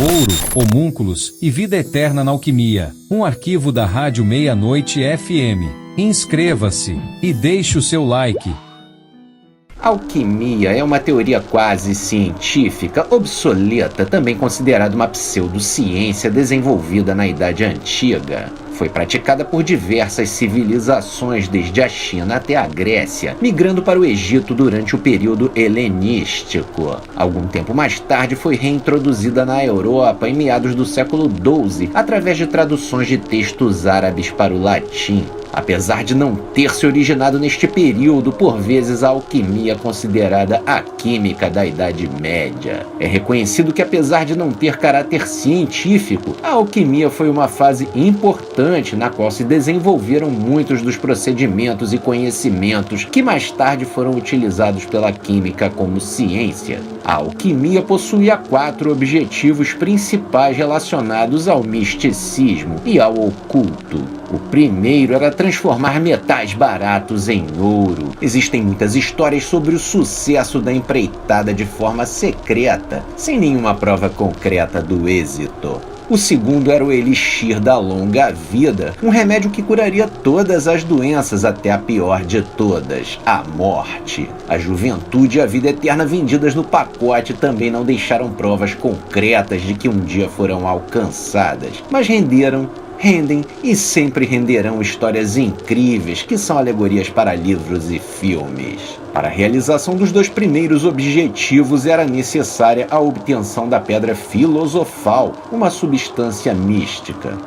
ouro, homúnculos e vida eterna na alquimia. Um arquivo da Rádio Meia-Noite FM. Inscreva-se e deixe o seu like. Alquimia é uma teoria quase científica, obsoleta, também considerada uma pseudociência desenvolvida na Idade Antiga. Foi praticada por diversas civilizações, desde a China até a Grécia, migrando para o Egito durante o período helenístico. Algum tempo mais tarde foi reintroduzida na Europa em meados do século XII, através de traduções de textos árabes para o latim. Apesar de não ter se originado neste período, por vezes a alquimia é considerada a química da Idade Média. É reconhecido que, apesar de não ter caráter científico, a alquimia foi uma fase importante na qual se desenvolveram muitos dos procedimentos e conhecimentos que mais tarde foram utilizados pela química como ciência. A alquimia possuía 4 objetivos principais relacionados ao misticismo e ao oculto. O primeiro era transformar metais baratos em ouro. Existem muitas histórias sobre o sucesso da empreitada de forma secreta, sem nenhuma prova concreta do êxito. O segundo era o elixir da longa vida, um remédio que curaria todas as doenças, até a pior de todas, a morte. A juventude e a vida eterna vendidas no pacote também não deixaram provas concretas de que um dia foram alcançadas, mas rendem e sempre renderão histórias incríveis que são alegorias para livros e filmes. Para a realização dos 2 primeiros objetivos era necessária a obtenção da pedra filosofal, uma substância mística.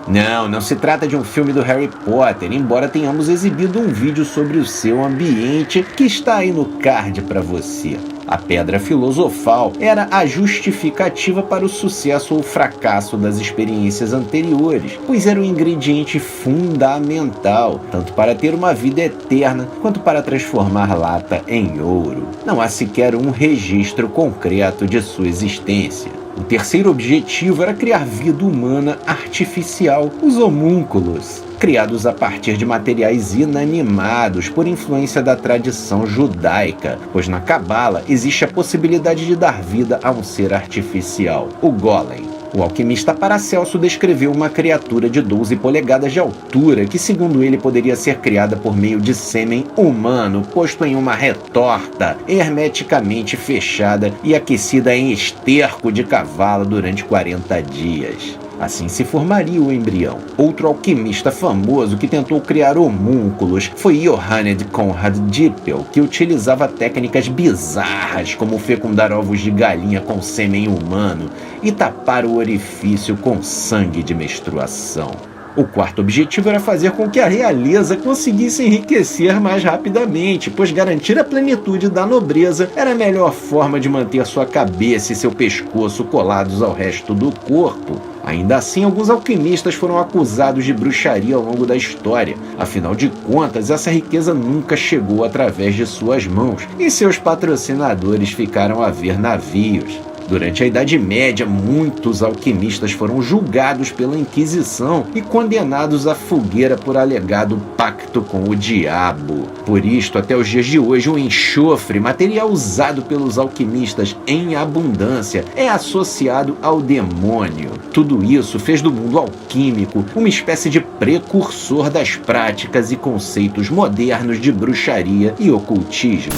Não se trata de um filme do Harry Potter, embora tenhamos exibido um vídeo sobre o seu ambiente que está aí no card para você. A pedra filosofal era a justificativa para o sucesso ou fracasso das experiências anteriores, pois era um ingrediente fundamental, tanto para ter uma vida eterna, quanto para transformar lata em ouro. Não há sequer um registro concreto de sua existência. O terceiro objetivo era criar vida humana artificial, os homúnculos, criados a partir de materiais inanimados por influência da tradição judaica, pois na Cabala existe a possibilidade de dar vida a um ser artificial, o Golem. O alquimista Paracelso descreveu uma criatura de 12 polegadas de altura que, segundo ele, poderia ser criada por meio de sêmen humano posto em uma retorta hermeticamente fechada e aquecida em esterco de cavalo durante 40 dias. Assim se formaria o embrião. Outro alquimista famoso que tentou criar homúnculos foi Johannes Conrad Dippel, que utilizava técnicas bizarras como fecundar ovos de galinha com sêmen humano e tapar o orifício com sangue de menstruação. O quarto objetivo era fazer com que a realeza conseguisse enriquecer mais rapidamente, pois garantir a plenitude da nobreza era a melhor forma de manter sua cabeça e seu pescoço colados ao resto do corpo. Ainda assim, alguns alquimistas foram acusados de bruxaria ao longo da história. Afinal de contas, essa riqueza nunca chegou através de suas mãos, e seus patrocinadores ficaram a ver navios. Durante a Idade Média, muitos alquimistas foram julgados pela Inquisição e condenados à fogueira por alegado pacto com o diabo. Por isto, até os dias de hoje, o enxofre, material usado pelos alquimistas em abundância, é associado ao demônio. Tudo isso fez do mundo alquímico uma espécie de precursor das práticas e conceitos modernos de bruxaria e ocultismo.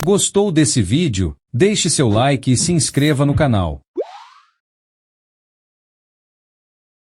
Gostou desse vídeo? Deixe seu like e se inscreva no canal.